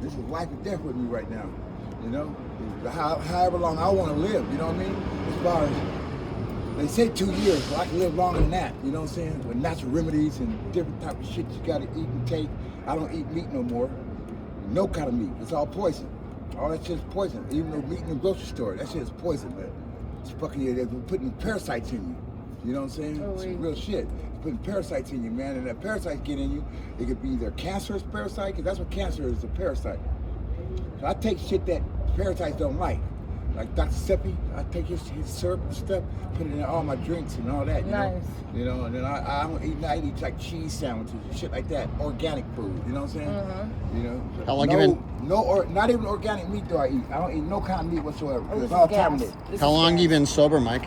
This is life and death with me right now. You know, however long I want to live. You know what I mean? As far as they say 2 years, but I can live longer than that. You know what I'm saying? With natural remedies and different type of shit you got to eat and take. I don't eat meat no more. No kind of meat. It's all poison. All that shit's poison. Even though meat in the grocery store, that shit is poison, man. It's fucking you. They're putting parasites in you. You know what I'm saying? Oh, it's real shit. It's putting parasites in you, man. And that parasites get in you. It could be either a cancerous parasite, because that's what cancer is, a parasite. So I take shit that parasites don't like Dr. Seppi. I take his syrup and stuff, put it in all my drinks and all that. You know? You know, and then I don't eat. I eat like cheese sandwiches and shit like that. Organic food. You know what I'm saying? Mm-hmm. You know. How long you been? Not even organic meat do I eat. I don't eat no kind of meat whatsoever. It's all contaminated. How long you been sober, Mike?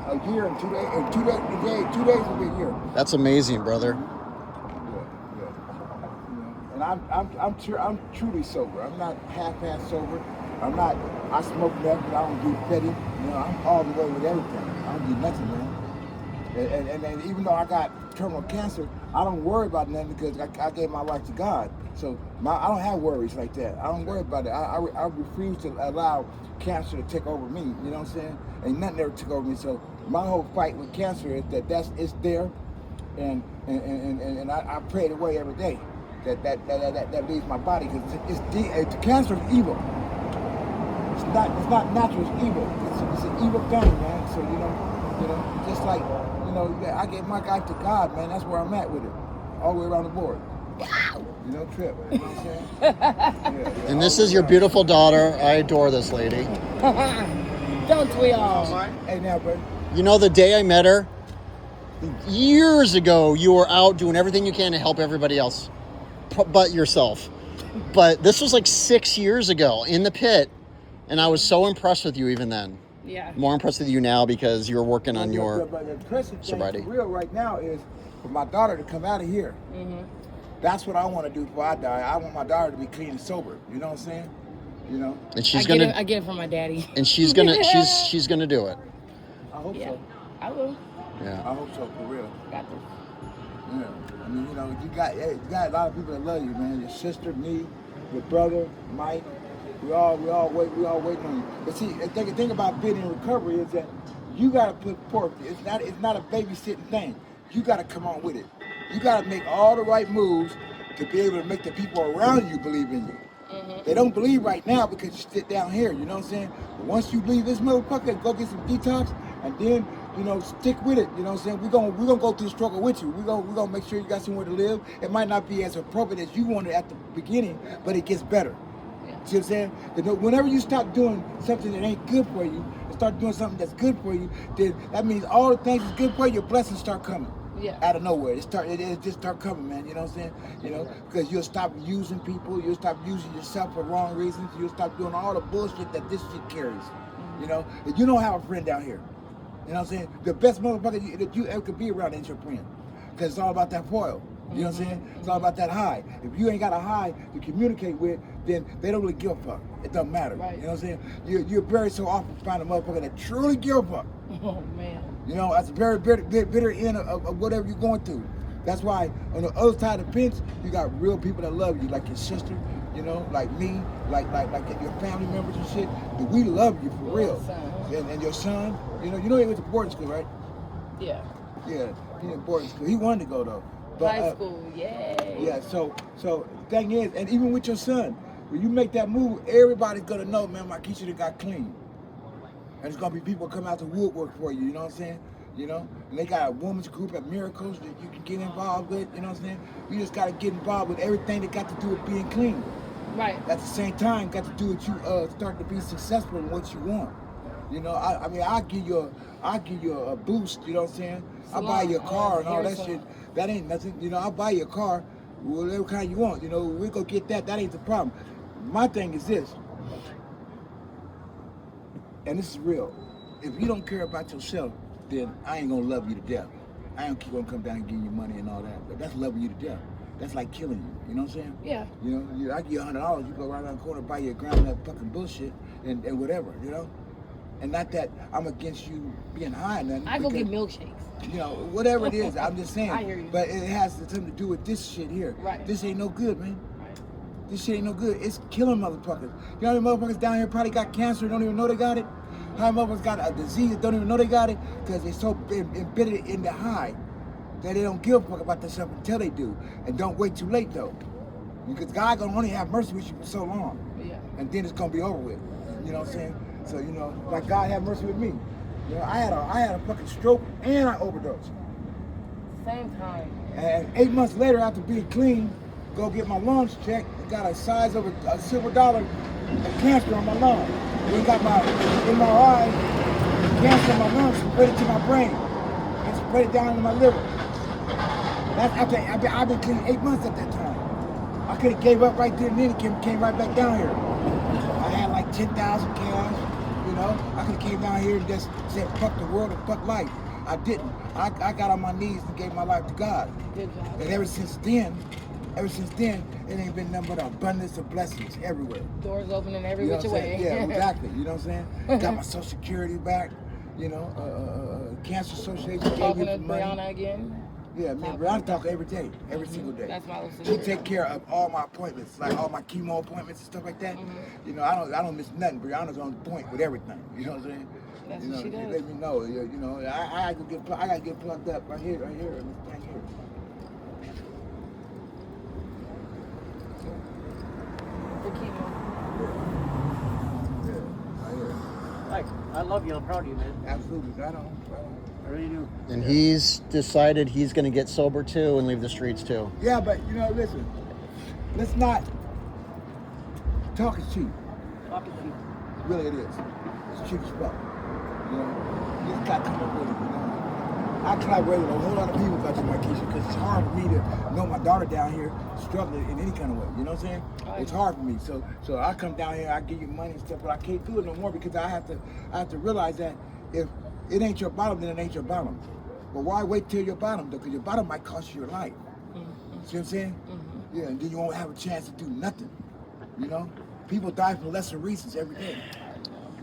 A year and 2 days. 2 days will be a year. That's amazing, brother. And I'm truly sober. I'm not half-ass sober. I smoke meth, but I don't do petty. You know, I'm all the way with everything. I don't do nothing, man. And even though I got terminal cancer, I don't worry about nothing because I gave my life to God. So I don't have worries like that. I don't worry about it. I refuse to allow cancer to take over me. You know what I'm saying? And nothing ever took over me. So my whole fight with cancer is that it's there, and I pray it away every day. That leaves my body because the cancer is evil. It's not natural. It's evil. It's an evil thing, man. So you know, just like I gave my life to God, man. That's where I'm at with it, all the way around the board. You know, trip. You know what I'm saying? Yeah, and this is your beautiful daughter. I adore this lady. Don't we all? Hey, now, buddy. You know, the day I met her, years ago, you were out doing everything you can to help everybody else, but yourself. But this was like 6 years ago in the pit, and I was so impressed with you even then. Yeah. More impressed with you now because you're working on your sobriety. The real right now is for my daughter to come out of here. Mm-hmm. That's what I want to do before I die. I want my daughter to be clean and sober. You know what I'm saying? You know. And she's I get it from my daddy. And she's gonna she's gonna do it. I hope so. I will. Yeah. I hope so, for real. Got this. Yeah. I mean, you got a lot of people that love you, man. Your sister, me, your brother, Mike. We all waiting on you. But see, the thing about being in recovery is that you gotta put forth. It's not a babysitting thing. You gotta come on with it. You gotta make all the right moves to be able to make the people around you believe in you. Mm-hmm. They don't believe right now because you sit down here, you know what I'm saying? But once you leave this motherfucker, go get some detox, and then, stick with it, you know what I'm saying? We're gonna go through the struggle with you. We're gonna make sure you got somewhere to live. It might not be as appropriate as you wanted at the beginning, but it gets better. See what I'm saying? Whenever you stop doing something that ain't good for you and start doing something that's good for you, then that means all the things that's good for you, your blessings start coming. Yeah. Out of nowhere. It just start coming, man. You know what I'm saying? Because you'll stop using people, you'll stop using yourself for wrong reasons, you'll stop doing all the bullshit that this shit carries. Mm-hmm. You don't have a friend down here. You know what I'm saying? The best motherfucker that you ever could be around is your friend. Because it's all about that foil. You know what I'm saying? It's all about that high. If you ain't got a high to communicate with, then they don't really give a fuck. It doesn't matter. Right. You know what I'm saying? You're very so often find a motherfucker that truly give a fuck. Oh, man. That's a very bitter end of whatever you're going through. That's why on the other side of the fence, you got real people that love you, like your sister, like me, like your family members and shit. We love you for real. And your son, he went to boarding school, right? Yeah. Yeah, he went to boarding school. He wanted to go though. But, high school, yay. Yeah, so the thing is, and even with your son, when you make that move, everybody's gonna know, man, my Keisha done got clean. And it's gonna be people come out to woodwork for you, you know what I'm saying? And they got a women's group at Miracles that you can get involved with, you know what I'm saying? You just gotta get involved with everything that got to do with being clean. Right. At the same time, got to do with you start to be successful in what you want. I mean, I'll give you a boost, you know what I'm saying? I'll buy you a car and all that shit. That ain't nothing, I'll buy you a car, whatever kind you want, we're gonna get that ain't the problem. My thing is this, and this is real, if you don't care about yourself, then I ain't gonna love you to death. I ain't gonna come down and give you money and all that, but that's loving you to death. That's like killing you, you know what I'm saying? Yeah. I give you $100, you go right around the corner, buy you a gram of that fucking bullshit and whatever, And not that I'm against you being high or nothing. I go get milkshakes. Whatever it is, I'm just saying. I hear you. But it has something to do with this shit here. Right. This ain't no good, man. Right. This shit ain't no good. It's killing motherfuckers. You know how many motherfuckers down here probably got cancer, don't even know they got it? How many motherfuckers got a disease, don't even know they got it? Because they're so embedded in the high that they don't give a fuck about themselves until they do. And don't wait too late though. Because God gonna only have mercy with you for so long. Yeah. And then it's gonna be over with. You know what I'm saying? So, you know, like God had mercy with me. You know, I had a fucking stroke and I overdosed. Same time. And 8 months later, after being clean, go get my lungs checked. Got a size of a silver dollar of cancer on my lung. Then got my MRI, cancer in my lungs, spread it to my brain, and spread it down into my liver. That's after I've been clean 8 months at that time. I could have gave up right there and then and came right back down here. I had like 10,000 cash, you know. I could have came down here and just said fuck the world and fuck life. I didn't. I got on my knees and gave my life to God. Good job. And ever since then, it ain't been nothing but an abundance of blessings everywhere. Doors open in every You know which what I'm way. saying? Yeah, exactly. You know what I'm saying? Got my Social Security back. You know, Cancer Association gave Talking me to some money. Brianna again. Yeah, man, Brianna talk every day, every single day. That's my little She sister. take care of all my appointments, like all my chemo appointments and stuff like that. You know, I don't miss nothing. Brianna's on point with everything. You know what I'm saying? That's you know, what she does. Let me know. You know, I gotta get plugged up right here, in this thing here. For chemo. Yeah, right here. Like, I love you. I'm proud of you, man. Absolutely, right on. I really do. And he's decided he's going to get sober too and leave the streets too. Yeah, but you know, listen, let's not talk is cheap. Talking to you. Really, it is. It's cheap as fuck. You know, you just got to come up with it. You know, I collaborate with a whole lot of people about you, Marquisha, because it's hard for me to know my daughter down here struggling in any kind of way. You know what I'm saying? It's hard for me. So I come down here, I give you money and stuff, but I can't do it no more because I have to realize that if it ain't your bottom, then it ain't your bottom. But why wait till your bottom though? Because your bottom might cost you your life. See what I'm saying? Yeah, and then you won't have a chance to do nothing. You know? People die for lesser reasons every day.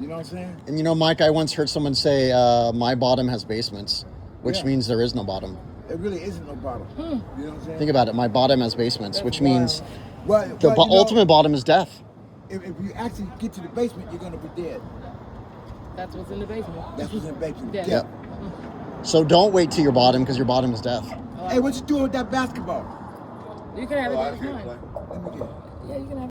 You know what I'm saying? And you know, Mike, I once heard someone say, my bottom has basements, which Yeah. means there is no bottom. It really isn't no bottom. You know what I'm saying? Think about it. My bottom has basements, That's which wild. means Well, the you know, ultimate bottom is death. If you actually get to the basement, you're gonna be dead. That's what's in the basement. That's what's in the basement. Yeah. Death. So don't wait till your bottom because your bottom is death. Hey, what you doing with that basketball? You can have it. Oh, I That's can't fine. play. Let me get it. Yeah, you can have it.